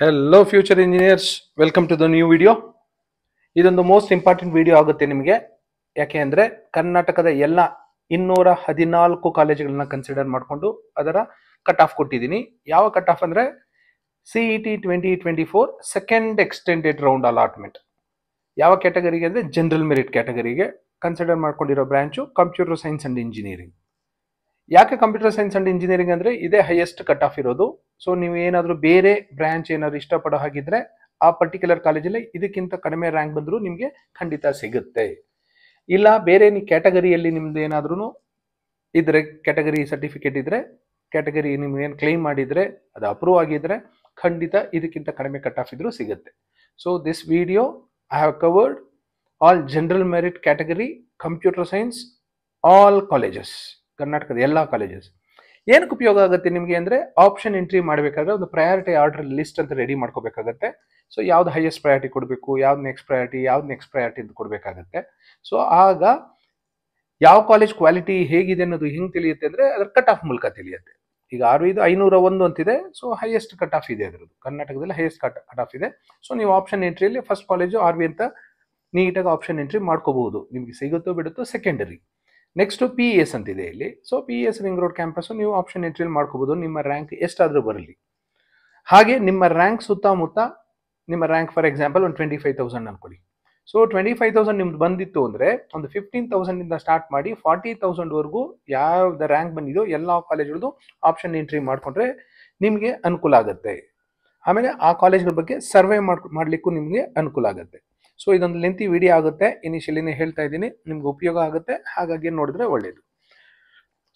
Hello future engineers, welcome to the new video. ಇದೊಂದು most important video ಆಗುತ್ತೆ ನಿಮಗೆ. ಯಾಕೆ ಅಂದ್ರೆ ಕರ್ನಾಟಕದ ಎಲ್ಲ 214 ಕಾಲೇಜುಗಳನ್ನ ಕನ್ಸಿಡರ್ ಮಾಡಿಕೊಂಡು ಅದರ ಕಟ್ ಆಫ್ ಕೊಟ್ಟಿದ್ದೀನಿ. ಯಾವ ಕಟ್ ಆಫ್ ಅಂದ್ರೆ CET 2024 second extended round allotment. ಯಾವ ಕ್ಯಾಟಗರಿಗೆ ಅಂದ್ರೆ ಜನರಲ್ ಮೆರಿಟ್ ಕ್ಯಾಟಗರಿಗೆ ಕನ್ಸಿಡರ್ ಮಾಡ್ಕೊಂಡಿರೋ branch computer science and engineering. ಯಾಕೆ ಕಂಪ್ಯೂಟರ್ ಸೈನ್ಸ್ ಅಂಡ್ ಇಂಜಿನಿಯರಿಂಗ್ ಅಂದ್ರೆ ಇದೇ ಹೈಯೆಸ್ಟ್ ಕಟ್ ಆಫ್ ಇರೋದು. ಸೊ ನೀವು ಏನಾದರೂ ಬೇರೆ ಬ್ರಾಂಚ್ ಏನಾದ್ರು ಇಷ್ಟಪಡೋ ಹಾಗಿದ್ರೆ ಆ ಪರ್ಟಿಕ್ಯುಲರ್ ಕಾಲೇಜಲ್ಲಿ ಇದಕ್ಕಿಂತ ಕಡಿಮೆ ರ್ಯಾಂಕ್ ಬಂದರೂ ನಿಮಗೆ ಖಂಡಿತ ಸಿಗುತ್ತೆ. ಇಲ್ಲ ಬೇರೆ ಕ್ಯಾಟಗರಿಯಲ್ಲಿ ನಿಮ್ದು ಏನಾದ್ರೂ ಇದ್ರೆ ಕ್ಯಾಟಗರಿ ಸರ್ಟಿಫಿಕೇಟ್ ಇದ್ರೆ ಕ್ಯಾಟಗರಿ ನೀವು ಏನು ಕ್ಲೈಮ್ ಮಾಡಿದ್ರೆ ಅದು ಅಪ್ರೂವ್ ಆಗಿದ್ರೆ ಖಂಡಿತ ಇದಕ್ಕಿಂತ ಕಡಿಮೆ ಕಟ್ ಆಫ್ ಇದ್ರೂ ಸಿಗುತ್ತೆ. So this video I have covered all general merit category computer science all colleges, ಕರ್ನಾಟಕದ ಎಲ್ಲ ಕಾಲೇಜಸ್. ಏನಕ್ಕೆ ಉಪಯೋಗ ಆಗುತ್ತೆ ನಿಮಗೆ ಅಂದ್ರೆ ಆಪ್ಷನ್ ಎಂಟ್ರಿ ಮಾಡಬೇಕಾದ್ರೆ ಒಂದು ಪ್ರಯಾರಿಟಿ ಆರ್ಡರ್ ಲಿಸ್ಟ್ ಅಂತ ರೆಡಿ ಮಾಡ್ಕೋಬೇಕಾಗತ್ತೆ. ಸೊ ಯಾವ್ದು ಹೈಯೆಸ್ಟ್ ಪ್ರಯಾರಿಟಿ ಕೊಡಬೇಕು, ಯಾವ್ದು ನೆಕ್ಸ್ಟ್ ಪ್ರಯಾರಿಟಿ ಅಂತ ಕೊಡಬೇಕಾಗತ್ತೆ. ಸೊ ಆಗ ಯಾವ ಕಾಲೇಜ್ ಕ್ವಾಲಿಟಿ ಹೇಗಿದೆ ಅನ್ನೋದು ಹೆಂಗೆ ತಿಳಿಯುತ್ತೆ ಅಂದ್ರೆ ಅದರ ಕಟ್ ಆಫ್ ಮೂಲಕ ತಿಳಿಯುತ್ತೆ. ಈಗ 501 ಅಂತಿದೆ, ಸೊ ಹೈಯೆಸ್ಟ್ ಕಟ್ ಆಫ್ ಇದೆ ಅದರದ್ದು, ಕರ್ನಾಟಕದಲ್ಲಿ ಹೈಯೆಸ್ಟ್ ಕಟ್ ಆಫ್ ಇದೆ. ಸೊ ನೀವು ಆಪ್ಷನ್ ಎಂಟ್ರಿಯಲ್ಲಿ ಫಸ್ಟ್ ಕಾಲೇಜು RV ಅಂತ ನೀಟಾಗಿ ಆಪ್ಷನ್ ಎಂಟ್ರಿ ಮಾಡ್ಕೋಬಹುದು. ನಿಮ್ಗೆ ಸಿಗುತ್ತೋ ಬಿಡುತ್ತೋ ಸೆಕೆಂಡರಿ. ನೆಕ್ಸ್ಟ್ PES ಅಂತಿದೆ ಇಲ್ಲಿ. So PES ring road campus ನೀವು ಆಪ್ಷನ್ ಎಂಟ್ರಿಯಲ್ಲಿ ಮಾಡ್ಕೋಬಹುದು, ನಿಮ್ಮ ರ್ಯಾಂಕ್ ಎಷ್ಟಾದ್ರೂ ಬರಲಿ. ಹಾಗೆ ನಿಮ್ಮ ರ್ಯಾಂಕ್ ಸುತ್ತಮುತ್ತ ನಿಮ್ಮ ರ್ಯಾಂಕ್ ಫಾರ್ ಎಕ್ಸಾಂಪಲ್ ಒಂದು 25,000 ಅನ್ಕೊಳ್ಳಿ. ಸೊ 25,000 ನಿಮ್ದು ಬಂದಿತ್ತು ಅಂದ್ರೆ ಒಂದು 15,000 ಇಂದ ಸ್ಟಾರ್ಟ್ ಮಾಡಿ 40,000 ವರೆಗೂ ಯಾವ್ದು ರ್ಯಾಂಕ್ ಬಂದಿದೋ ಎಲ್ಲ ಕಾಲೇಜ್ಗಳದ್ದು ಆಪ್ಷನ್ ಎಂಟ್ರಿ ಮಾಡ್ಕೊಂಡ್ರೆ ನಿಮಗೆ ಅನುಕೂಲ ಆಗುತ್ತೆ. ಆಮೇಲೆ ಆ ಕಾಲೇಜ್ಗಳ ಬಗ್ಗೆ ಸರ್ವೆ ಮಾಡ್ಲಿಕ್ಕೂ ನಿಮಗೆ ಅನುಕೂಲ ಆಗುತ್ತೆ. ಸೊ ಇದೊಂದು ಲೆಂತಿ ವಿಡಿಯೋ ಆಗುತ್ತೆ, ಇನಿಷಿಯಲಿನೇ ಹೇಳ್ತಾ ಇದ್ದೀನಿ, ನಿಮ್ಗೆ ಉಪಯೋಗ ಆಗುತ್ತೆ, ಹಾಗಾಗಿ ನೋಡಿದ್ರೆ ಒಳ್ಳೇದು.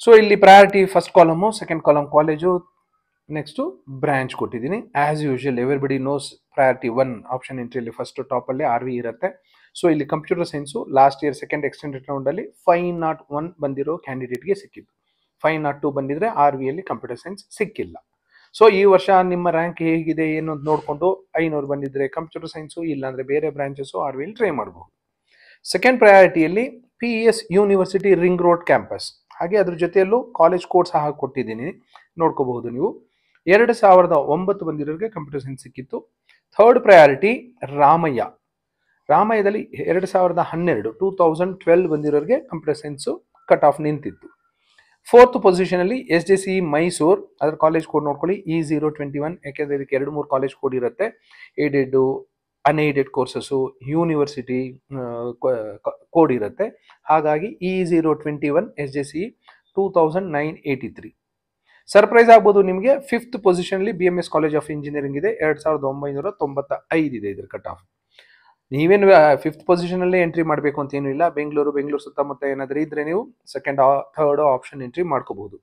ಸೊ ಇಲ್ಲಿ priority first column, second column college, next branch ಕೊಟ್ಟಿದ್ದೀನಿ. As usual everybody knows priority 1 option ಎಂಟ್ರಿಯಲ್ಲಿ ಫಸ್ಟ್ ಟಾಪಲ್ಲಿ RV ಇರುತ್ತೆ. ಸೊ ಇಲ್ಲಿ computer science last year second extended ರೌಂಡಲ್ಲಿ 501 ಬಂದಿರೋ ಕ್ಯಾಂಡಿಡೇಟ್ಗೆ ಸಿಕ್ಕಿತ್ತು. 502 ಬಂದಿದ್ರೆ RVಯಲ್ಲಿ ಕಂಪ್ಯೂಟರ್ ಸೈನ್ಸ್ ಸಿಕ್ಕಿಲ್ಲ. ಸೊ ಈ ವರ್ಷ ನಿಮ್ಮ ರ್ಯಾಂಕ್ ಹೇಗಿದೆ ಏನು ಅಂತ ನೋಡಿಕೊಂಡು 500 ಬಂದಿದ್ರೆ ಕಂಪ್ಯೂಟರ್ ಸೈನ್ಸು, ಇಲ್ಲಾಂದ್ರೆ ಬೇರೆ ಬ್ರಾಂಚಸ್ಸು RVಯಲ್ಲಿ ಟ್ರೈ ಮಾಡಬಹುದು. ಸೆಕೆಂಡ್ ಪ್ರಯಾರಿಟಿಯಲ್ಲಿ PES university ring road campus, ಹಾಗೆ ಅದ್ರ ಜೊತೆಯಲ್ಲೂ ಕಾಲೇಜ್ ಕೋಡ್ ಸಹ ಕೊಟ್ಟಿದ್ದೀನಿ, ನೋಡ್ಕೋಬಹುದು ನೀವು. 2009 ಬಂದಿರೋರಿಗೆ ಕಂಪ್ಯೂಟರ್ ಸೈನ್ಸ್ ಸಿಕ್ಕಿತ್ತು. ಥರ್ಡ್ ಪ್ರಯಾರಿಟಿ ರಾಮಯ್ಯದಲ್ಲಿ 2012 ಬಂದಿರೋರಿಗೆ ಕಂಪ್ಯೂಟರ್ ಸೈನ್ಸು ಕಟ್ ಆಫ್ ನಿಂತಿತ್ತು. ಫೋರ್ತ್ ಪೊಸಿಷನ್ ಅಲ್ಲಿ SJCE ಮೈಸೂರು, ಅದರ ಕಾಲೇಜ್ ಕೋಡ್ ನೋಡ್ಕೊಳ್ಳಿ E021. ಯಾಕೆಂದ್ರೆ ಇದಕ್ಕೆ 2-3 ಕಾಲೇಜ್ ಕೋಡ್ ಇರುತ್ತೆ, aided unaided courses university code ಇರುತ್ತೆ. ಹಾಗಾಗಿ E021 SJCE 2983. ಸರ್ಪ್ರೈಸ್ ಆಗ್ಬೋದು ನಿಮಗೆ, ಫಿಫ್ತ್ ಪೊಸಿಷನ್ ಅಲ್ಲಿ BMS ಕಾಲೇಜ್ ಆಫ್ ಇಂಜಿನಿಯರಿಂಗ್ ಇದೆ, 2995 ಇದೆ ಇದ್ರ ಕಟ್ ಆಫ್. ನೀವೇನು ಫಿಫ್ತ್ ಪೊಸಿಷನ್ ಅಲ್ಲೇ ಎಂಟ್ರಿ ಮಾಡಬೇಕು ಅಂತ ಏನೂ ಇಲ್ಲ. ಬೆಂಗಳೂರು ಸುತ್ತಮುತ್ತ ಏನಾದರೂ ಇದ್ರೆ ನೀವು ಸೆಕೆಂಡ್ ಥರ್ಡ್ ಆಪ್ಷನ್ ಎಂಟ್ರಿ ಮಾಡ್ಕೋಬಹುದು.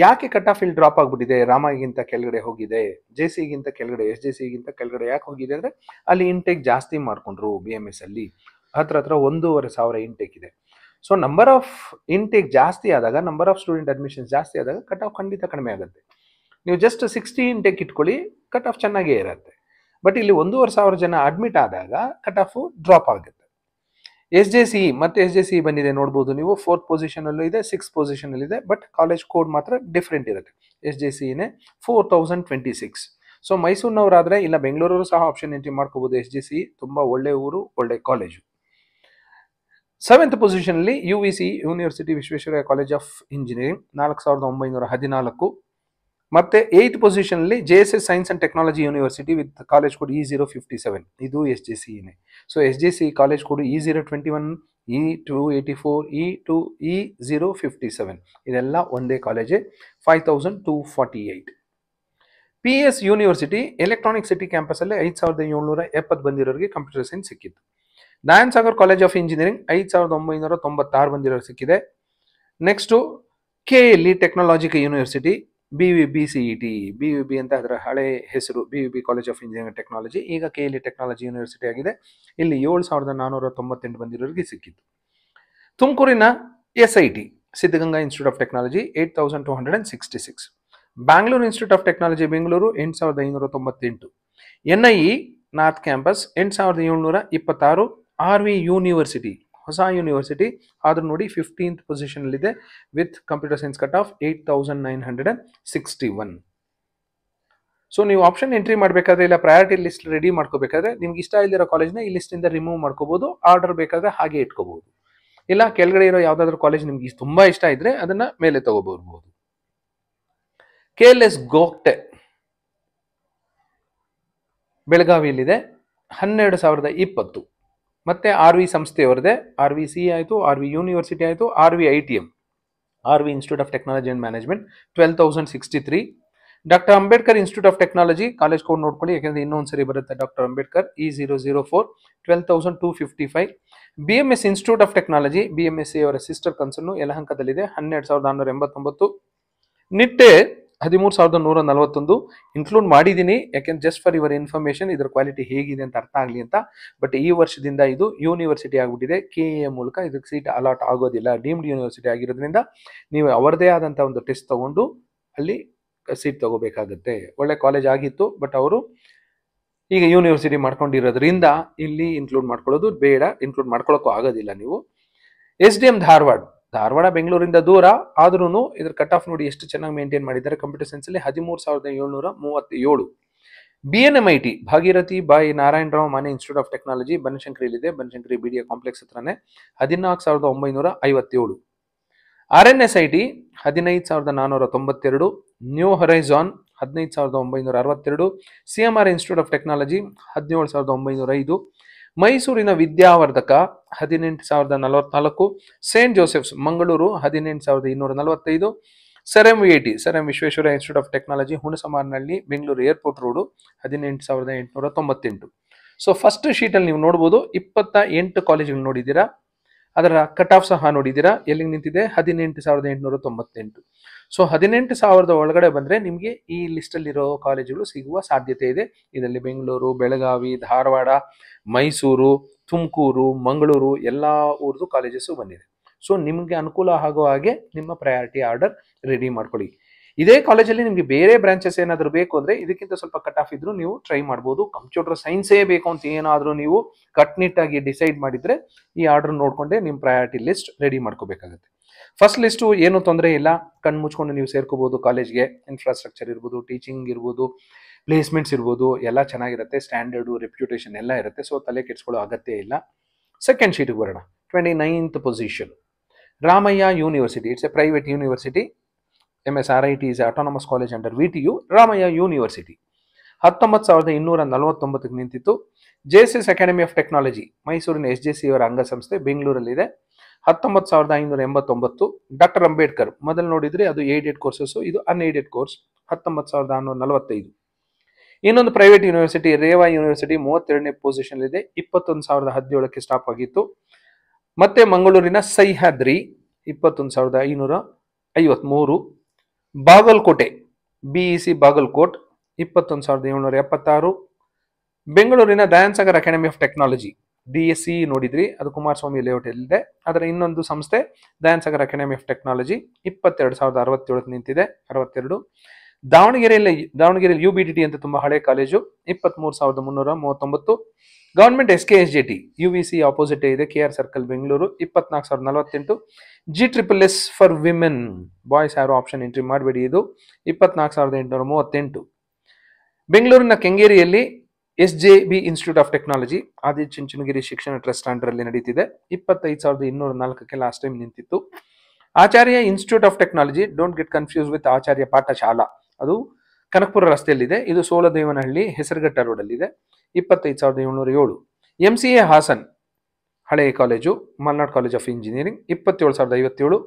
ಯಾಕೆ ಕಟ್ ಆಫ್ ಇಲ್ಲಿ ಡ್ರಾಪ್ ಆಗ್ಬಿಟ್ಟಿದೆ, ರಾಮಯ್ಯಗಿಂತ ಕೆಳಗಡೆ ಹೋಗಿದೆ, JCEಗಿಂತ ಕೆಳಗಡೆ, SJCEಗಿಂತ ಕೆಳಗಡೆ ಯಾಕೆ ಹೋಗಿದೆ ಅಂದ್ರೆ ಅಲ್ಲಿ ಇಂಟೇಕ್ ಜಾಸ್ತಿ ಮಾಡ್ಕೊಂಡ್ರು. BMS ಅಲ್ಲಿ ಹತ್ರ 1,500 ಇಂಟೇಕ್ ಇದೆ. ಸೊ ನಂಬರ್ ಆಫ್ ಇಂಟೇಕ್ ಜಾಸ್ತಿ ಆದಾಗ, ನಂಬರ್ ಆಫ್ ಸ್ಟೂಡೆಂಟ್ ಅಡ್ಮಿಷನ್ಸ್ ಜಾಸ್ತಿ ಆದಾಗ ಕಟ್ ಆಫ್ ಖಂಡಿತ ಕಡಿಮೆ ಆಗುತ್ತೆ. ನೀವು ಜಸ್ಟ್ 60 ಇಂಟೇಕ್ ಇಟ್ಕೊಳ್ಳಿ, ಕಟ್ ಆಫ್ ಚೆನ್ನಾಗೇ ಇರುತ್ತೆ. ಬಟ್ ಇಲ್ಲಿ 1,500 ಜನ ಅಡ್ಮಿಟ್ ಆದಾಗ ಕಟ್ ಆಫ್ ಡ್ರಾಪ್ ಆಗುತ್ತೆ. SJCE ಬಂದಿದೆ ನೋಡ್ಬೋದು ನೀವು, 4th ಪೊಸಿಷನ್ ಅಲ್ಲೂ ಇದೆ, 6th ಪೊಸಿಷನ್ ಅಲ್ಲಿ ಇದೆ, ಬಟ್ ಕಾಲೇಜ್ ಕೋಡ್ ಮಾತ್ರ ಡಿಫ್ರೆಂಟ್ ಇರುತ್ತೆ. SJCEನೇ 4026. ಸೊ ಮೈಸೂರಿನವರಾದ್ರೆ ಇಲ್ಲ ಬೆಂಗಳೂರು ಸಹ ಆಪ್ಷನ್ ಎಂಟ್ರಿ ಮಾಡ್ಕೋಬಹುದು. SJCE ತುಂಬಾ ಒಳ್ಳೆ ಊರು, ಒಳ್ಳೆ ಕಾಲೇಜು. 7th ಪೊಸಿಷನ್ ಅಲ್ಲಿ UVC university Visvesvaraya college of engineering 4,914. ಮತ್ತೆ 8th ಪೊಸಿಷನ್ ಅಲ್ಲಿ JSS science and technology university with college code E057. ಇದು SJCEನೇ. ಸೊ SJCE college code E021, E284, E057 ಇದೆಲ್ಲ ಒಂದೇ ಕಾಲೇಜೇ, 5248. PES university electronic city campus ಅಲ್ಲಿ 5,770 ಬಂದಿರೋರಿಗೆ ಕಂಪ್ಯೂಟರ್ ಸೈನ್ಸ್ ಸಿಕ್ಕಿತ್ತು. Narayan Sagar college of engineering 5,996 ಬಂದಿರೋರು ಸಿಕ್ಕಿದೆ. Next KLE technological university BVB ಅಂತ ಅದರ ಹಳೆ ಹೆಸರು, BVB college of engineering technology, ಈಗ KLE ಟೆಕ್ನಾಲಜಿ ಯೂನಿವರ್ಸಿಟಿ ಆಗಿದೆ. ಇಲ್ಲಿ 7,498 ಬಂದಿರೋರಿಗೆ ಸಿಕ್ಕಿತ್ತು. ತುಮಕೂರಿನ SIT Siddaganga institute of technology 8,266. Bangalore institute of technology Bengaluru 8,598. NIE north campus 8,726. RV university ಹೊಸ ಯೂನಿವರ್ಸಿಟಿ ಆದ್ರೂ ನೋಡಿ 15th ಪೊಸಿಷನ್ ಅಲ್ಲಿದೆ with computer science cut of 8,961. So ನೀವು ಆಪ್ಷನ್ ಎಂಟ್ರಿ ಮಾಡಬೇಕಾದ್ರೆ ಇಲ್ಲ ಪ್ರಯಾರಿಟಿ ಲಿಸ್ಟ್ ರೆಡಿ ಮಾಡ್ಕೋಬೇಕಾದ್ರೆ ನಿಮ್ಗೆ ಇಷ್ಟ ಇಲ್ದಿರೋ ಕಾಲೇಜ್ನ ಈ ಲಿಸ್ಟ್ ಇಂದ ರಿಮೂವ್ ಮಾಡ್ಕೋಬಹುದು. ಆರ್ಡರ್ ಬೇಕಾದ್ರೆ ಹಾಗೆ ಇಟ್ಕೋಬಹುದು. ಇಲ್ಲ ಕೆಳಗಡೆ ಇರೋ ಯಾವ್ದಾದ್ರು ಕಾಲೇಜ್ ನಿಮ್ಗೆ ತುಂಬಾ ಇಷ್ಟ ಇದ್ರೆ ಅದನ್ನ ಮೇಲೆ ತಗೋಬಹುದು. KLS ಗೋಗ್ಟೆ ಬೆಳಗಾವಿಯಲ್ಲಿದೆ, 12,020. ಮತ್ತೆ RV ಸಂಸ್ಥೆಯವರದೇ, RVC ಆಯಿತು, RV ಯೂನಿವರ್ಸಿಟಿ ಆಯಿತು, RV ITM, RV institute of technology and management 12,063. Doctor Ambedkar institute of technology college code ನೋಡ್ಕೊಳ್ಳಿ, ಯಾಕಂದ್ರೆ ಇನ್ನೊಂದ್ಸರಿ ಬರುತ್ತೆ. Doctor Ambedkar E004 12,255. BMS institute of technology, BMSC ಅವರ ಸಿಸ್ಟರ್ ಕನ್ಸರ್ನು ಯಲಹಂಕದಲ್ಲಿದೆ, 12,489. ನಿಟ್ಟೆ 13,141 ಇನ್ಕ್ಲೂಡ್ ಮಾಡಿದ್ದೀನಿ, ಯಾಕೆಂದ್ರೆ ಜಸ್ಟ್ ಫಾರ್ ಯುವರ್ ಇನ್ಫಾರ್ಮೇಶನ್ ಇದರ ಕ್ವಾಲಿಟಿ ಹೇಗಿದೆ ಅಂತ ಅರ್ಥ ಆಗಲಿ ಅಂತ. ಬಟ್ ಈ ವರ್ಷದಿಂದ ಇದು ಯೂನಿವರ್ಸಿಟಿ ಆಗ್ಬಿಟ್ಟಿದೆ, KA ಮೂಲಕ ಇದಕ್ಕೆ ಸೀಟ್ ಅಲಾಟ್ ಆಗೋದಿಲ್ಲ. ಡೀಮ್ಡ್ ಯೂನಿವರ್ಸಿಟಿ ಆಗಿರೋದ್ರಿಂದ ನೀವು ಅವರದೇ ಆದಂಥ ಒಂದು ಟೆಸ್ಟ್ ತಗೊಂಡು ಅಲ್ಲಿ ಸೀಟ್ ತಗೋಬೇಕಾಗುತ್ತೆ. ಒಳ್ಳೆ ಕಾಲೇಜ್ ಆಗಿತ್ತು, ಬಟ್ ಅವರು ಈಗ ಯೂನಿವರ್ಸಿಟಿ ಮಾಡ್ಕೊಂಡಿರೋದ್ರಿಂದ ಇಲ್ಲಿ ಇನ್ಕ್ಲೂಡ್ ಮಾಡ್ಕೊಳ್ಳೋದು ಬೇಡ, ಇನ್ಕ್ಲೂಡ್ ಮಾಡ್ಕೊಳ್ಳೋಕ್ಕೂ ಆಗೋದಿಲ್ಲ ನೀವು. SDM ಧಾರವಾಡ ಬೆಂಗಳೂರಿಂದ ದೂರ ಆದ್ರೂ ಇದ್ರ ಕಟ್ ಆಫ್ ನೋಡಿ ಎಷ್ಟು ಚೆನ್ನಾಗಿ ಮೇಂಟೈನ್ ಮಾಡಿದ್ದಾರೆ. ಕಂಪ್ಯೂಟರ್ ಸೈನ್ಸ್ ಅಲ್ಲಿ 13,737. BNMIT Bhagirathi Bai Narayanrao Mane institute of technology ಬನಶಂಕರಿಲಿದೆ, ಬನಶಂಕರಿ BDA ಕಾಂಪ್ಲೆಕ್ಸ್ ಹತ್ರನೇ, 14,957. RNSIT 15,492. New horizon 15,962. CMR institute of technology 17,905. ಮೈಸೂರಿನ ವಿದ್ಯಾವರ್ಧಕ 18,044. Saint Joseph's Mangaluru 18,245. ಸೆರೆಂ VIT ಸೆರೆಂ Visvesvara institute of technology Hunasamaranahalli Bengaluru airport road 18,898. So first ಶೀಟಲ್ಲಿ ನೀವು ನೋಡ್ಬೋದು 28 ಕಾಲೇಜುಗಳು ನೋಡಿದ್ದೀರಾ, ಅದರ ಕಟ್ ಆಫ್ ಸಹ ನೋಡಿದ್ದೀರಾ. ಎಲ್ಲಿಗೆ ನಿಂತಿದೆ? 18,898. ಸೊ 18,000 ಒಳಗಡೆ ಬಂದರೆ ನಿಮಗೆ ಈ ಲಿಸ್ಟಲ್ಲಿರೋ ಕಾಲೇಜುಗಳು ಸಿಗುವ ಸಾಧ್ಯತೆ ಇದೆ. ಇದರಲ್ಲಿ ಬೆಂಗಳೂರು, ಬೆಳಗಾವಿ, ಧಾರವಾಡ, ಮೈಸೂರು, ತುಮಕೂರು, ಮಂಗಳೂರು ಎಲ್ಲ ಊರ್ದು ಕಾಲೇಜಸ್ಸು ಬಂದಿದೆ. ಸೊ ನಿಮಗೆ ಅನುಕೂಲ ಆಗೋ ಹಾಗೆ ನಿಮ್ಮ ಪ್ರಯಾರಿಟಿ ಆರ್ಡರ್ ರೆಡಿ ಮಾಡ್ಕೊಳ್ಳಿ. ಇದೇ ಕಾಲೇಜಲ್ಲಿ ನಿಮಗೆ ಬೇರೆ ಬ್ರಾಂಚಸ್ ಏನಾದರೂ ಬೇಕು ಅಂದರೆ ಇದಕ್ಕಿಂತ ಸ್ವಲ್ಪ ಕಟ್ ಆಫ್ ಇದ್ರೂ ನೀವು ಟ್ರೈ ಮಾಡ್ಬೋದು. ಕಂಪ್ಯೂಟರ್ ಸೈನ್ಸೇ ಬೇಕು ಅಂತ ಏನಾದರೂ ನೀವು ಕಟ್ನಿಟ್ಟಾಗಿ ಡಿಸೈಡ್ ಮಾಡಿದರೆ ಈ ಆರ್ಡರ್ ನೋಡಿಕೊಂಡೆ ನಿಮ್ಮ ಪ್ರಯಾರಿಟಿ ಲಿಸ್ಟ್ ರೆಡಿ ಮಾಡ್ಕೋಬೇಕಾಗುತ್ತೆ. ಫಸ್ಟ್ ಲಿಸ್ಟು ಏನು ತೊಂದರೆ ಇಲ್ಲ, ಕಣ್ಣು ಮುಚ್ಕೊಂಡು ನೀವು ಸೇರ್ಕೋಬೋದು ಕಾಲೇಜ್ಗೆ. ಇನ್ಫ್ರಾಸ್ಟ್ರಕ್ಚರ್ ಇರ್ಬೋದು, ಟೀಚಿಂಗ್ ಇರ್ಬೋದು, ಪ್ಲೇಸ್ಮೆಂಟ್ಸ್ ಇರ್ಬೋದು, ಎಲ್ಲ ಚೆನ್ನಾಗಿರುತ್ತೆ. ಸ್ಟ್ಯಾಂಡರ್ಡು, ರೆಪ್ಯುಟೇಷನ್ ಎಲ್ಲ ಇರುತ್ತೆ. ಸೊ ತಲೆ ಕೆಡಿಸ್ಕೊಳ್ಳೋ ಅಗತ್ಯ ಇಲ್ಲ. ಸೆಕೆಂಡ್ ಶೀಟಿಗೆ ಬರೋಣ. 29th position Ramaiah university. It's A private university. MSRIT is Autonomous College under VTU. Ramaiah university 19,249 ನಿಂತಿತ್ತು. JSS ಅಕಾಡೆಮಿ ಆಫ್ ಟೆಕ್ನಾಲಜಿ ಮೈಸೂರಿನ SJC ಅವರ ಅಂಗಸಂಸ್ಥೆ ಬೆಂಗಳೂರಲ್ಲಿದೆ, 19,589. ಡಾಕ್ಟರ್ ಅಂಬೇಡ್ಕರ್ ಮೊದಲು ನೋಡಿದ್ರೆ ಅದು ಏಡೆಡ್ ಕೋರ್ಸಸ್, ಇದು ಅನ್ಏಡೆಡ್ ಕೋರ್ಸ್, 19,645. ಇನ್ನೊಂದು ಪ್ರೈವೇಟ್ ಯೂನಿವರ್ಸಿಟಿ ರೇವಾ ಯೂನಿವರ್ಸಿಟಿ 32ನೇ ಪೊಸಿಷನ್ ಇದೆ, 21,017ಕ್ಕೆ ಸ್ಟಾಪ್ ಆಗಿತ್ತು. ಮತ್ತೆ ಮಂಗಳೂರಿನ ಸಹ್ಯಾದ್ರಿ 21,553. ಬಾಗಲಕೋಟೆ BEC ಬಾಗಲಕೋಟ್ 21,776. ಬೆಂಗಳೂರಿನ Dayan Sagar academy of technology DSC ನೋಡಿದ್ರಿ, ಅದು ಕುಮಾರಸ್ವಾಮಿ ಲೇಔಟ್ ಎಲ್ಲಿದೆ. ಅದರ ಇನ್ನೊಂದು ಸಂಸ್ಥೆ Dayan Sagar academy of technology 22,067 ನಿಂತಿದೆ, 62. ದಾವಣಗೆರೆಯಲ್ಲಿ UBDT ಅಂತ ತುಂಬಾ ಹಳೆ college 23,339. Government SKSJT UVC opposite ಇದೆ, KR circle Bengaluru 24,048. GSSS for women boys ಯಾರು ಆಪ್ಷನ್ ಎಂಟ್ರಿ ಮಾಡಬೇಡಿ, ಇದು 24,838. ಬೆಂಗಳೂರಿನ ಕೆಂಗೇರಿಯಲ್ಲಿ SJB institute of technology Adichunchanagiri ಶಿಕ್ಷಣ ಟ್ರಸ್ಟ್ ಅಂಡರ್ ಅಲ್ಲಿ ನಡೀತಿದೆ, 25,204ಕ್ಕೆ ಲಾಸ್ಟ್ ಟೈಮ್ ನಿಂತಿತ್ತು. Acharya institute of technology, don't get confuse with Acharya Pathashala, ಅದು ಕನಕಪುರ ರಸ್ತೆಯಲ್ಲಿದೆ, ಇದು ಸೋಲದೇವನಹಳ್ಳಿ ಹೆಸರುಘಟ್ಟ ರೋಡಲ್ಲಿದೆ, 25,707. MCA ಹಾಸನ್ ಹಳೆಯ college, Malnad college of engineering 27,057.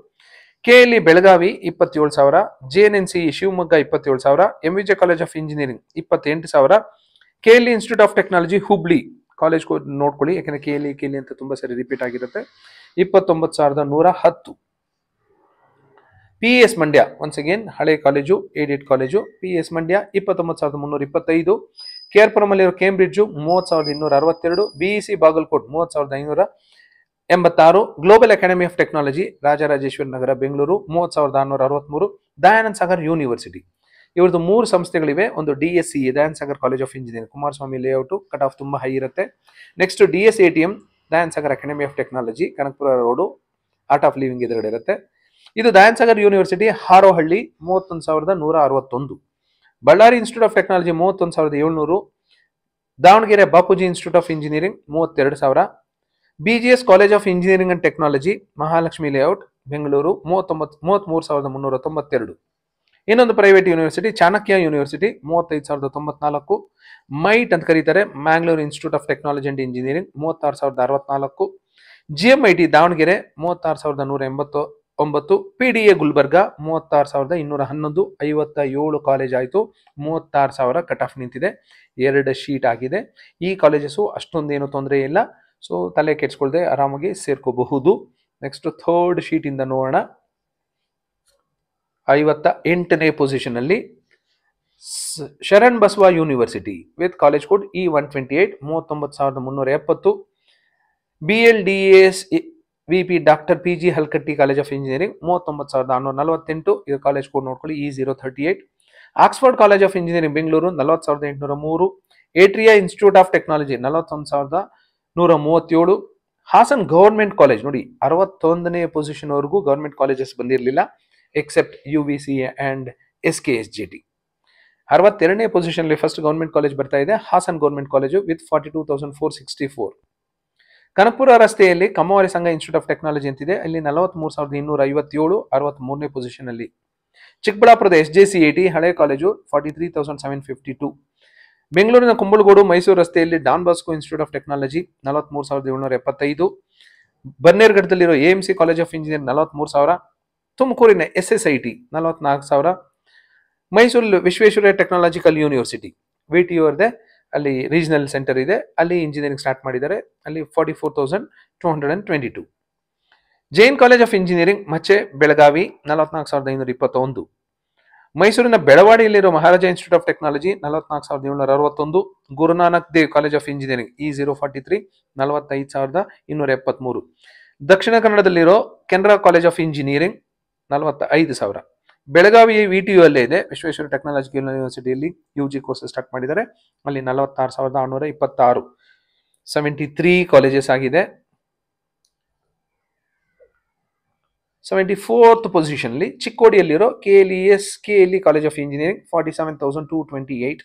KLE Belagavi 27,000. JNNC Shivamogga 27,000. MVJ college of engineering 28,000. KLE institute of technology Hubli college ನೋಡ್ಕೊಳ್ಳಿ, ಯಾಕಂದ್ರೆ KLE ಅಂತ ತುಂಬಾ ಸರಿ ರಿಪೀಟ್ ಆಗಿರುತ್ತೆ, 29,110. PES ಮಂಡ್ಯ ಒನ್ಸ್ ಅಗೇನ್ ಹಳೆ college, aided college, PES Mandya 29,325. KR ಪುರಮಲ್ಲಿರೋ ಕೇಂಬ್ರಿಡ್ಜು 30,262. BEC Bagalkot 30,586. Global academy of technology Rajarajeshwari Nagar Bengaluru 30,663. Dayanand Sagar university, ಇವ್ರದ್ದು 3 ಸಂಸ್ಥೆಗಳಿವೆ. ಒಂದು DSC Dayanand Sagar college of engineering Kumaraswamy layout, cut off ತುಂಬಾ ಹೈ ಇರುತ್ತೆ. Next DSATM Dayanand Sagar academy of technology Kanakapura road, art of living ಎದುರುಗಡೆ ಇರುತ್ತೆ. ಇದು Dayanand Sagar university Harohalli 31,161. Ballari institute of technology 31,700, Davangere Bapuji institute of engineering 32,000, BGS college of engineering and technology Mahalakshmi layout Bengaluru 33,392. ಇನ್ನೊಂದು private university Chanakya university 35,094, MITE ಅಂತ ಕರೀತಾರೆ Mangalore institute of technology and engineering 36,064, GMIT Davangere 36,189, PDA Gulbarga 36,211, 57 college ಆಯಿತು, 36,000 cut off ನಿಂತಿದೆ, 2 sheet ಆಗಿದೆ. ಈ ಕಾಲೇಜಸ್ಸು ಅಷ್ಟೊಂದೇನು ತೊಂದರೆ ಇಲ್ಲ, ಸೊ ತಲೆ ಕೆಡ್ಸ್ಕೊಳ್ದೆ ಆರಾಮಾಗಿ ಸೇರ್ಕೋಬಹುದು. ನೆಕ್ಸ್ಟ್ ಥರ್ಡ್ ಶೀಟ್ ಇಂದ ನೋಡೋಣ. 58ನೇ ಪೊಸಿಷನ್ ಅಲ್ಲಿ Sharan Basava university with college code E128 39,370, BLDAS VP doctor PG Halkatti college of engineering 39,648, ಇದು ಕಾಲೇಜ್ ಕೋಡ್ ನೋಡ್ಕೊಳ್ಳಿ E038. Oxford college of engineering Bengaluru 40,803, Atria institute of technology 41,137, Hassan government college ನೋಡಿ 61ನೇ ಪೊಸಿಷನ್ ವರೆಗೂ ಗವರ್ಮೆಂಟ್ ಕಾಲೇಜಸ್ ಬಂದಿರಲಿಲ್ಲ ಎಕ್ಸೆಪ್ಟ್ UVCA ಅಂಡ್ SKSJT. 62ನೇ position ಅಲ್ಲಿ first government college ಬರ್ತಾ ಇದೆ Hassan government college with 42,464. Kanakapura ರಸ್ತೆಯಲ್ಲಿ ಕಮ್ಮವಾರಿ ಸಂಘ ಇನ್ಸ್ಟಿಟ್ಯೂಟ್ ಆಫ್ ಟೆಕ್ನಾಲಜಿ ಅಂತಿದೆ, ಅಲ್ಲಿ 43,257, 63ನೇ ಪೊಸಿಷನ್ ಅಲ್ಲಿ. ಚಿಕ್ಕಬಳ್ಳಾಪುರದ SJCAT ಹಳೆ ಕಾಲೇಜು 43,752. ಬೆಂಗಳೂರಿನ ಕುಂಬಳಗೋಡು ಮೈಸೂರು ರಸ್ತೆಯಲ್ಲಿ Don Bosco institute of technology 43,775, ಬನ್ನೇರ್ಘಟ್ಟದಲ್ಲಿರೋ AMC college of engineering 43,000, ತುಮಕೂರಿನ SSIT 44,000, Mysuru Visvesvaraya technological university VTU ಇದೆ, ಅಲ್ಲಿ ರೀಜನಲ್ ಸೆಂಟರ್ ಇದೆ, ಅಲ್ಲಿ ಇಂಜಿನಿಯರಿಂಗ್ ಸ್ಟಾರ್ಟ್ ಮಾಡಿದ್ದಾರೆ, ಅಲ್ಲಿ 44,222. ಜೈನ್ ಕಾಲೇಜ್ ಆಫ್ ಇಂಜಿನಿಯರಿಂಗ್ ಮಚ್ಚೆ ಬೆಳಗಾವಿ 44,521, ಮೈಸೂರಿನ ಬೆಳವಾಡಿಯಲ್ಲಿರೋ Maharaja institute of technology 44,761, Guru Nanak Dev college of engineering E043 45,273, ದಕ್ಷಿಣ ಕನ್ನಡದಲ್ಲಿರೋ Canara college of engineering 45,000. Belagavi VTU ಅಲ್ಲೇ ಇದೆ, ವಿಶ್ವೇಶ್ವರ ಟೆಕ್ನಾಲಜಿಕಲ್ ಯೂನಿವರ್ಸಿಟಿಯಲ್ಲಿ UG ಕೋರ್ಸ್ ಸ್ಟಾರ್ಟ್ ಮಾಡಿದ್ದಾರೆ, ಅಲ್ಲಿ 46,626, 73 ಕಾಲೇಜಸ್ ಆಗಿದೆ. 74th ಪೊಸಿಷನ್ ಅಲ್ಲಿ ಚಿಕ್ಕೋಡಿಯಲ್ಲಿರೋ KLE college of engineering 47,228.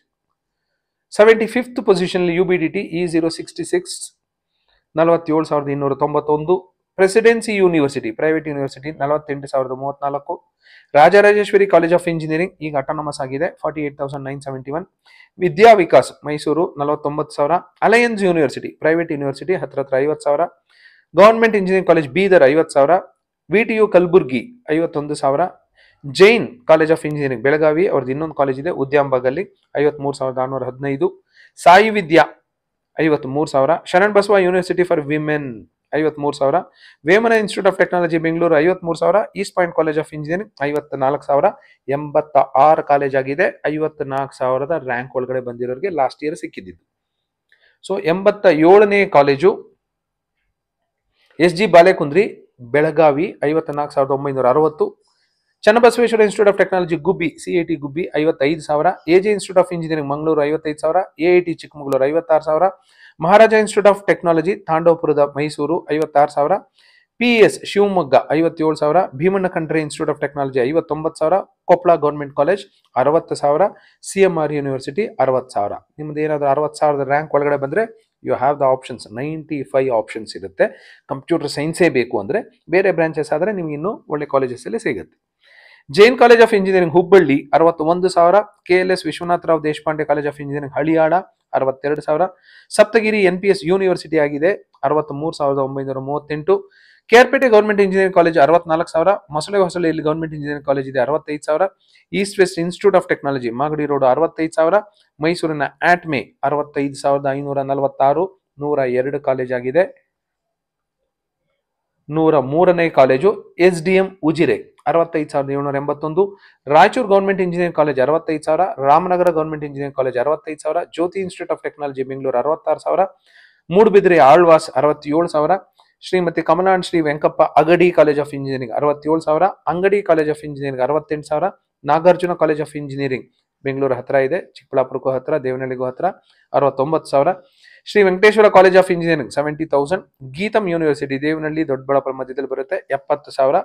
75th position ಅಲ್ಲಿ UBDT E066 47,291. Presidency university private university 48,034. Rajarajeshwari college of engineering ಈಗ ಅಟಾನಮಸ್ ಆಗಿದೆ 48,971. Vidya Vikas Mysuru 49,000. Alliance university private university ಹತ್ರ 50,000. Government engineering college Bidar 50,000. VTU Kalaburagi 51,000. Jain college of engineering Belagavi ಅವ್ರದ್ದು ಇನ್ನೊಂದು ಕಾಲೇಜ್ ಇದೆ ಉದ್ಯಾಂಬಾಗ್ ಅಲ್ಲಿ 53,615. Sai Vidya 53,000. Sharan Basava university for women 53,000. Vemana institute of technology Bengaluru 53,000. East point college of engineering 54,000. 86 college ಆಗಿದೆ. 54,000 rank ಒಳಗಡೆ ಬಂದಿರೋರಿಗೆ ಲಾಸ್ಟ್ ಇಯರ್ ಸಿಕ್ಕಿದ್ದು. ಸೊ 87ನೇ college SG Balekundri Belagavi 54,960. Channabasaveshwara institute of technology Gubbi CIT Gubbi 55,000. AJ institute of engineering Mangaluru 55,000. AIT Chikkamagaluru 56,000. Maharaja institute of technology ತಾಂಡವಪುರದ Mysuru 56,000. PES Shivamogga 57,000. Bheemanna Khandre institute of technology 59,000. Koppal government college 60,000. CMR university 60,000. ನಿಮ್ದು ಏನಾದ್ರು 60,000 rank ಒಳಗಡೆ ಬಂದ್ರೆ you have the options. 95 options ಇರುತ್ತೆ. Computer ಸೈನ್ಸೇ ಬೇಕು ಅಂದ್ರೆ, ಬೇರೆ ಬ್ರಾಂಚಸ್ ಆದ್ರೆ ನಿಮ್ಗೆ ಇನ್ನೂ ಒಳ್ಳೆ ಕಾಲೇಜಸ್ ಅಲ್ಲಿ ಸಿಗುತ್ತೆ. Jain college of engineering Hubballi 61,000. KLS Vishwanathrao Deshpande college of engineering Haliyal 62,000. Saptagiri NPS university ಆಗಿದೆ 63,938. KRಪೇಟೆ ಗವರ್ಮೆಂಟ್ ಇಂಜಿನಿಯರಿಂಗ್ ಕಾಲೇಜ್ 64,000. ಮೊಸಳೆ ಹೊಸಳೆಯಲ್ಲಿ ಗವರ್ಮೆಂಟ್ ಇಂಜಿನಿಯರಿಂಗ್ ಕಾಲೇಜ್ ಇದೆ 65,000. East west institute of technology Magadi road 65,000. ಮೈಸೂರಿನ ATME 65,546. 102 ಕಾಲೇಜ್ ಆಗಿದೆ. 103ನೇ college SDM Ujire 65,781. Raichur government engineering college 65,000. Ramanagara government engineering college 65,000. Jyothi institute of technology Bengaluru 66,000. Moodbidri Alvas 67,000. Shrimati Kamala and Shri Venkappa Agadi college of engineering 67,000. Angadi college of engineering 68,000. Nagarjuna college of engineering Bengaluru ಹತ್ರ ಇದೆ, ಚಿಕ್ಕಬಳ್ಳಾಪುರಕ್ಕೂ ಹತ್ರ, ದೇವನಹಳ್ಳಿಗೂ ಹತ್ರ 69,000. Shri Venkateshwara college of engineering 70,000. Gitam university Devanahalli Doddaballapura ಮಧ್ಯದಲ್ಲಿ ಬರುತ್ತೆ 70,000.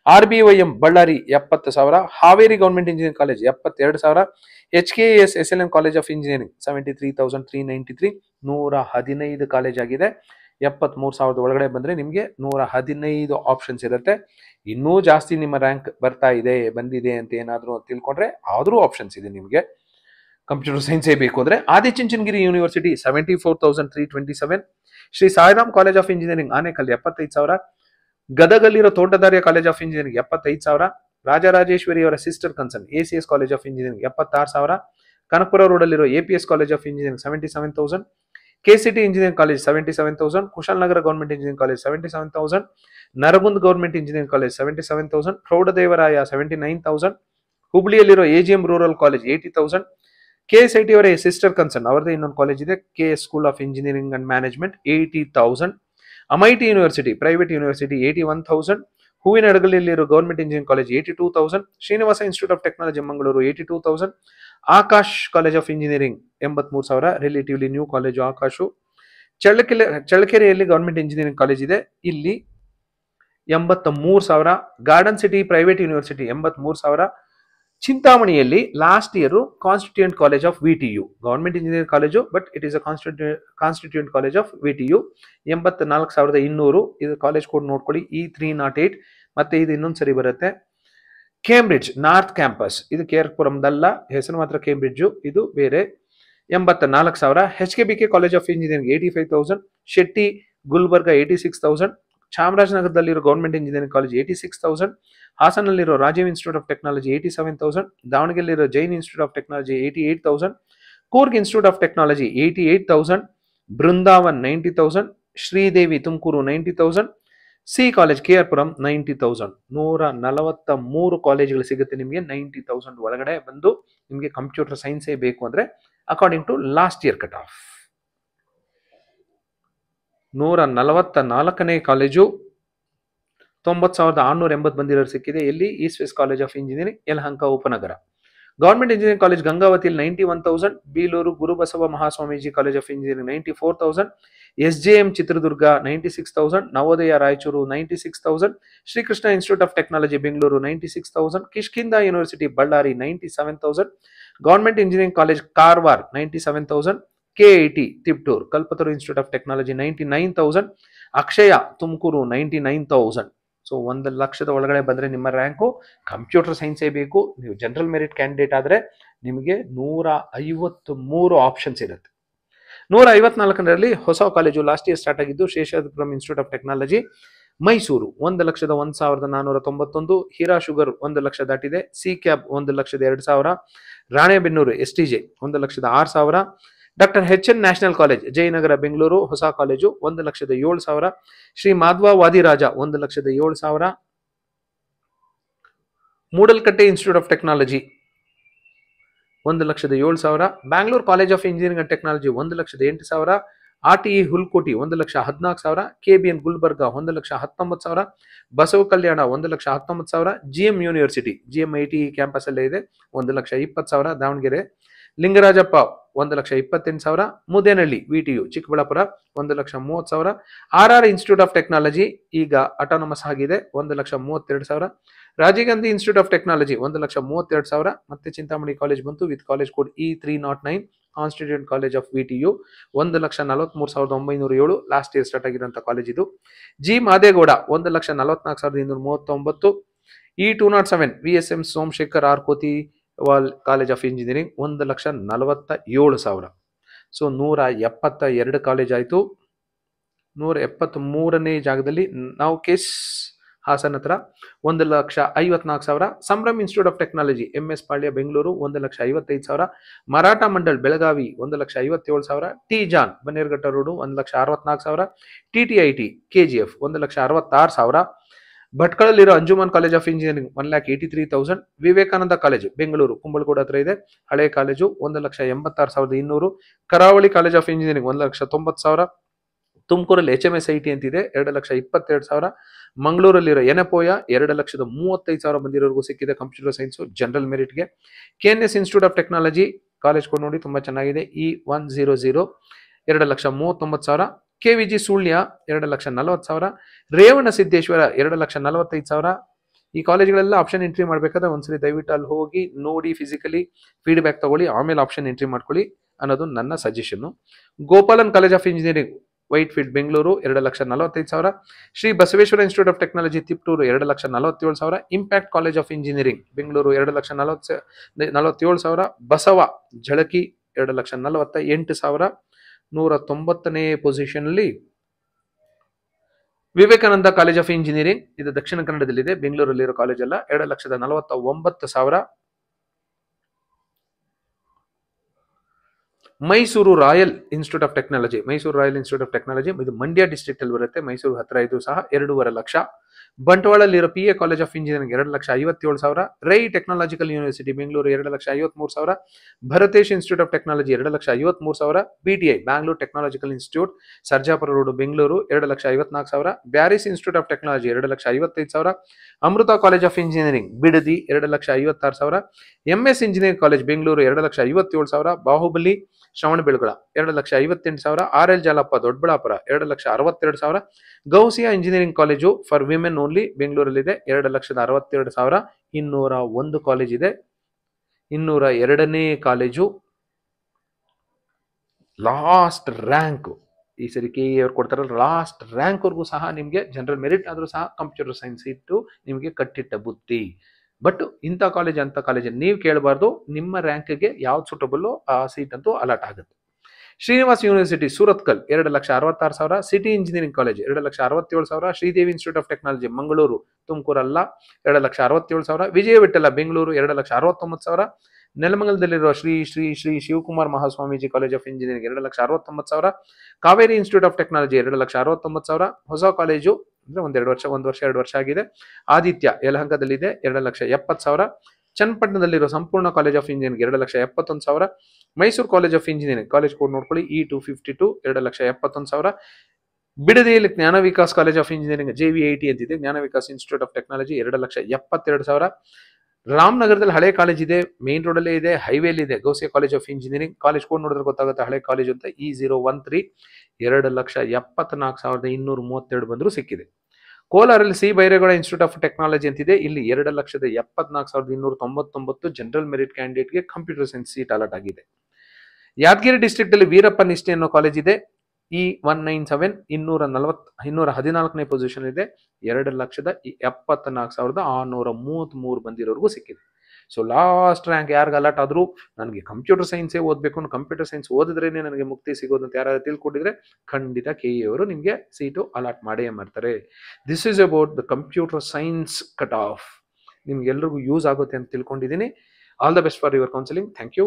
RBOM Ballari 70,000. Haveri government engineering college 72,000. HKES SLM college of engineering 73,393, 115 college ಆಗಿದೆ. 73,000 ಒಳಗಡೆ ಬಂದ್ರೆ ನಿಮಗೆ 115 ಆಪ್ಷನ್ಸ್ ಇರುತ್ತೆ. ಇನ್ನೂ ಜಾಸ್ತಿ ನಿಮ್ಮ ರ್ಯಾಂಕ್ ಬಂದಿದೆ ಅಂತ ಏನಾದರೂ ತಿಳ್ಕೊಂಡ್ರೆ ಆದ್ರೂ ಆಪ್ಷನ್ಸ್ ಇದೆ ನಿಮಗೆ. ಕಂಪ್ಯೂಟರ್ ಸೈನ್ಸೇ ಬೇಕು ಅಂದ್ರೆ Adichunchanagiri university 74,327, Shri Sairam college of engineering Anekal 75,000, ಗದಗಲ್ಲಿರೋ Thontadarya college of engineering 75,000, Rajarajeshwari ಅವರ sister concern ACS college of engineering 76,000, Kanakapura ರೋಡಲ್ಲಿರೋ APS college of engineering 77,000, KCT engineering college 77,000, Kushalnagar government engineering college 77,000, Naragund government engineering college 77,000, Proudhadevaraya 79,000, ಹುಬ್ಳಿಯಲ್ಲಿರೋ AGM ರೂರಲ್ ಕಾಲೇಜ್ 80,000, KSIT ಅವರ sister concern ಅವರದೇ ಇನ್ನೊಂದು college ಇದೆ, KS school of engineering and management 80,000, MIT university private university 81,000, ಹೂವಿನಡಗಲಿಯಲ್ಲಿರೋ government engineering college 82,000, Srinivasa institute of technology Mangaluru 82,000, Akash college of engineering 83,000, relatively new college Akash. ಚಳ್ಳಕೆರೆಯಲ್ಲಿ government engineering college ಇದೆ, ಇಲ್ಲಿ 83,000, garden city private university 83,000, ಚಿಂತಾಮಣಿಯಲ್ಲಿ last year constituent college of VTU government engineering college, but it is a constituent college of VTU 84,200. ಇದು college code ನೋಡ್ಕೊಳ್ಳಿ E308. ಮತ್ತೆ ಇದು ಇನ್ನೊಂದು ಸರಿ ಬರುತ್ತೆ ಕೇಂಬ್ರಿಡ್ಜ್ ನಾರ್ತ್ ಕ್ಯಾಂಪಸ್, ಇದು ಕೇರ್ಪುರಂದಲ್ಲ, ಹೆಸರು ಮಾತ್ರ ಕೇಂಬ್ರಿಡ್ಜು, ಇದು ಬೇರೆ 84,000. HKBK college of engineering 85,000, Shetty Gulbarga 86,000, ಚಾಮರಾಜನಗರದಲ್ಲಿರೋ ಗೌರ್ಮೆಂಟ್ ಇಂಜಿನಿಯರಿಂಗ್ ಕಾಲೇಜ್ 86,000, ಹಾಸನಲ್ಲಿರೋ ರಾಜೀವ್ ಇನ್ಸ್ಟಿಟ್ಯೂಟ್ ಆಫ್ ಟೆಕ್ನಾಲಜಿ 87,000, ದಾವಣಗೆರೆಯಲ್ಲಿರೋ Jain institute of technology 88,000, Coorg institute of technology 88,000, Brindavan 90,000, Sridevi Tumakuru 90,000, C college KR Puram 90,000. 143 ಕಾಲೇಜ್ಗಳು ಸಿಗುತ್ತೆ ನಿಮಗೆ 90,000 ಒಳಗಡೆ ಬಂದು. ನಿಮಗೆ ಕಂಪ್ಯೂಟರ್ ಸೈನ್ಸೇ ಬೇಕು ಅಂದ್ರೆ according to last year cut off 144ನೇ ಕಾಲೇಜು 90,680 ಬಂದಿರೋರು ಸಿಕ್ಕಿದೆ. ಎಲ್ಲಿ east west college of engineering Yelahanka ಉಪನಗರ. ಗವರ್ಮೆಂಟ್ ಇಂಜಿನಿಯರಿಂಗ್ ಕಾಲೇಜ್ ಗಂಗಾವತಿಯಲ್ಲಿ 91,000, Biluru Gurubasava Mahaswamiji college of engineering 94,000, SJM Chitradurga 96,000, Navodaya Raichur 96,000, Sri Krishna institute of technology Bengaluru 96,000, Kishkinda university Ballari 97,000, government engineering college Karwar 97,000, KIT Tiptur Kalpataru institute of technology 99,000, Akshaya Tumakuru 99,000. So 1,00,000 ಒಳಗಡೆ ಬಂದ್ರೆ ನಿಮ್ಮ rank computer ಸೈನ್ಸೇ ಬೇಕು. ನೀವು ಜನರಲ್ ಮೆರಿಟ್ ಕ್ಯಾಂಡಿಡೇಟ್ ಆದ್ರೆ ನಿಮಗೆ 153 ಆಪ್ಷನ್ಸ್ ಇರುತ್ತೆ. 154ರಲ್ಲಿ ಹೊಸ ಕಾಲೇಜು ಲಾಸ್ಟ್ ಇಯರ್ ಸ್ಟಾರ್ಟ್ ಆಗಿದ್ದು Seshadripuram institute of technology Mysuru 1,01,491, Hira sugar 1,00,000 ದಾಟಿದೆ, CCAB 1,02,000, Ranebennur STJ 1,06,000, doctor HN national college Jayanagar Bengaluru ಹೊಸ college 1,07,000, Shri Madhwa Vadiraja 1,07,000, Moodlakatte institute of technology 1,07,000, Bangalore college of engineering and technology 1,08,000, RTE Hulkoti 1,14,000, KBN Gulbarga 1,19,000, Basava Kalyana 1,19,000, GM university GMIT campus ಅಲ್ಲೇ ಇದೆ 1,20,000, Davanagere Lingarajappa 1,28,000, Mudenahalli VTU Chikkaballapura 1,30,000, RR institute of technology ಈಗ autonomous ಆಗಿದೆ 1,32,000, Rajiv Gandhi institute of technology 1,32,000, ಮತ್ತೆ Chintamani college ಬಂತು with college code E309 constituent college of VTU 1,43,907 last year start ಆಗಿರುವಂತಹ college ಇದು. G Madegowda 1,44,239, E207 VSM Somashekar R Kothiwal college of engineering 1,47,000. So 172 college ಆಯ್ತು. 173ನೇ ಜಾಗದಲ್ಲಿ ನಾವು ಕೇಸ್ ಹಾಸನ್ ಹತ್ರ 1,54,000, Sambhram institute of technology MS Palya Bengaluru 1,55,000, Maratha Mandal Belagavi 1,57,000, T John Bannerghatta road 1,64,000, TTIT KGF 1,66,000, ಭಟ್ಕಳಲ್ಲಿರೋ Anjuman college of engineering 1,83,000, Vivekananda college Bengaluru Kumbalagoda ಹತ್ರ ಇದೆ ಹಳೆ ಕಾಲೇಜು 1,86,200, ಕರಾವಳಿ ಕಾಲೇಜ್ ಆಫ್ ಇಂಜಿನಿಯರಿಂಗ್ 1,90,000, ತುಮಕೂರಲ್ಲಿ HMSIT ಅಂತಿದೆ 2,22,000, ಮಂಗಳೂರಲ್ಲಿರೋ ಎನಪೋಯ 2,35,000 ಬಂದಿರೋರ್ಗೂ ಸಿಕ್ಕಿದೆ ಕಂಪ್ಯೂಟರ್ ಸೈನ್ಸ್ ಜನರಲ್ ಮೆರಿಟ್ಗೆ. KNS institute of technology college code ನೋಡಿ ತುಂಬಾ ಚೆನ್ನಾಗಿದೆ E100 2,39,000, KVG ಸುಳ್ಯ 2,40,000, ರೇವಣ ಸಿದ್ದೇಶ್ವರ 2,45,000, ಈ ಕಾಲೇಜ್ಗಳೆಲ್ಲ ಆಪ್ಷನ್ ಎಂಟ್ರಿ ಮಾಡಬೇಕಾದ್ರೆ ಒಂದ್ಸರಿ ದಯವಿಟ್ಟು ಅಲ್ಲಿ ಹೋಗಿ ನೋಡಿ, ಫಿಸಿಕಲಿ ಫೀಡ್ಬ್ಯಾಕ್ ತಗೊಳ್ಳಿ, ಆಮೇಲೆ ಆಪ್ಷನ್ ಎಂಟ್ರಿ ಮಾಡ್ಕೊಳ್ಳಿ ಅನ್ನೋದು ನನ್ನ suggestion. Gopalan college of engineering Whitefield Bengaluru 2,45,000. Shri Basaveshwara institute of technology Tiptur 2,47,000. Impact college of engineering Bengaluru 2,47,000. Basava Jhalaki 2,48,000. 190ನೇ ಪೊಸಿಷನ್ ಅಲ್ಲಿ ವಿವೇಕಾನಂದ ಕಾಲೇಜ್ ಆಫ್ ಇಂಜಿನಿಯರಿಂಗ್, ಇದು ದಕ್ಷಿಣ ಕನ್ನಡದಲ್ಲಿದೆ, ಬೆಂಗಳೂರಲ್ಲಿರೋ ಕಾಲೇಜ್ ಅಲ್ಲ, 2,49,000. Mysuru royal institute of technology, ಇದು ಮಂಡ್ಯ ಡಿಸ್ಟ್ರಿಕ್ಟ್ ಅಲ್ಲಿ ಬರುತ್ತೆ, ಮೈಸೂರು ಹತ್ರ ಇದು ಸಹ 2.5 ಲಕ್ಷ. ಬಂಟ್ವಾಳಲ್ಲಿರೋ PA college of engineering 2,57,000. Rai technological university Bengaluru 2,53,000. Bharatesh institute of technology 2,53,000. BTI Bangalore technological institute Sarjapur road Bengaluru 2,54,000. Bearys institute of technology 2,55,000. Amrita college of engineering Bidadi 2,56,000. MS engineering college Bengaluru 2,57,000. Bahubali Shravanabelagola 2,58,000. RL Jalappa Doddaballapura 2,62,000. Ghousia engineering college for women only ಬೆಂಗಳೂರಲ್ಲಿದೆ 2,62,000. 201 college ಇದೆ. 202ನೇ ಕಾಲೇಜು ಲಾಸ್ಟ್ ರ್ಯಾಂಕ್, ಈ ಸರಿ KE ಅವ್ರು ಕೊಡ್ತಾರಲ್ಲ last rank ವರ್ಗೂ ಸಹ ನಿಮ್ಗೆ general merit ಆದ್ರೂ ಸಹ ಕಂಪ್ಯೂಟರ್ ಸೈನ್ಸ್ ಇಟ್ಟು ನಿಮ್ಗೆ ಕಟ್ಟಿಟ್ಟ ಬುತ್ತಿ. ಬಟ್ ಇಂಥ ಕಾಲೇಜ್ ಅಂತ ಕಾಲೇಜ್ ನೀವು ಕೇಳಬಾರ್ದು, ನಿಮ್ಮ ರ್ಯಾಂಕ್ಗೆ ಯಾವ್ದು ಸೂಟಬಲ್ ಆ ಸೀಟ್ ಅಂತೂ ಅಲಾಟ್ ಆಗುತ್ತೆ. Srinivas university Surathkal 2,66,000. City engineering college 2,67,000. Sridevi institute of technology Mangaluru ತುಮಕೂರಲ್ಲ 2,67,000. ವಿಜಯ ವಿಠಲ ಬೆಂಗಳೂರು 2,69,000. ನೆಲಮಂಗಲದಲ್ಲಿರುವ Shri Shri Shri Shivakumar Mahaswamiji college of engineering 2,69,000. Kaveri institute of technology 2,69,000. ಹೊಸ ಕಾಲೇಜು ಅಂದ್ರೆ ಒಂದು ವರ್ಷ ಆಗಿದೆ. ಆದಿತ್ಯ ಯಲಹಂಕದಲ್ಲಿದೆ 2,70,000. ಚನ್ನಪಟ್ಟಣದಲ್ಲಿರೋ ಸಂಪೂರ್ಣ college of engineering 2,71,000. Mysuru college of engineering college code ನೋಡ್ಕೊಳ್ಳಿ E252 2,71,000. ಬಿಡದಿಯಲ್ಲಿ ಜ್ಞಾನ Vikas college of engineering JVIT ಅಂತಿದೆ, ಜ್ಞಾನ ವಿಕಾಸ್ ಇನ್ಸ್ಟಿಟ್ಯೂಟ್ ಆಫ್ ಟೆಕ್ನಾಲಜಿ 2,72,000. ರಾಮನಗರದಲ್ಲಿ ಹಳೆ ಕಾಲೇಜ್ ಇದೆ, ಮೇನ್ ರೋಡ್ ಅಲ್ಲೇ ಇದೆ, ಹೈವೇಲಿ ಇದೆ, Ghousia college of engineering college code ನೋಡಿದ್ರೆ ಗೊತ್ತಾಗುತ್ತೆ ಹಳೆ ಕಾಲೇಜ್ ಅಂತ E013 2,74,232 ಬಂದರೂ ಸಿಕ್ಕಿದೆ. ಕೋಲಾರಲ್ಲಿ C Byregowda institute of technology ಅಂತಿದೆ, ಇಲ್ಲಿ 2,74,299 ಜನರಲ್ ಮೆರಿಟ್ ಕ್ಯಾಂಡಿಡೇಟ್ಗೆ ಕಂಪ್ಯೂಟರ್ ಸೈನ್ಸ್ ಸೀಟ್ ಅಲಾಟ್ ಆಗಿದೆ. ಯಾದಗಿರಿ ಡಿಸ್ಟ್ರಿಕ್ಟ್ ಅಲ್ಲಿ ವೀರಪ್ಪ ನಿಷ್ಠೆ ಅನ್ನೋ ಕಾಲೇಜ್ ಇದೆ, E197 214ನೇ ಪೊಸಿಷನ್ ಇದೆ, 2,74,633 ಬಂದಿರೋರ್ಗೂ ಸಿಕ್ಕಿದೆ. ಸೊ ಲಾಸ್ಟ್ ರ್ಯಾಂಕ್ ಯಾರಿಗೆ ಅಲಾಟ್ ಆದ್ರೂ ನನಗೆ ಕಂಪ್ಯೂಟರ್ ಸೈನ್ಸೇ ಓದಬೇಕು, ಕಂಪ್ಯೂಟರ್ ಸೈನ್ಸ್ ಓದಿದ್ರೇನೆ ನನಗೆ ಮುಕ್ತಿ ಸಿಗೋದು ಅಂತ ಯಾರು ತಿಳ್ಕೊಂಡಿದ್ರೆ ಖಂಡಿತ KE ಅವರು ನಿಮಗೆ ಸೀಟು ಅಲಾಟ್ ಮಾಡೇ ಮಾಡ್ತಾರೆ. This is about the computer science cut off. ನಿಮ್ಗೆಲ್ರಿಗೂ ಯೂಸ್ ಆಗುತ್ತೆ ಅಂತ ತಿಳ್ಕೊಂಡಿದ್ದೀನಿ. All the best for your counselling. Thank you.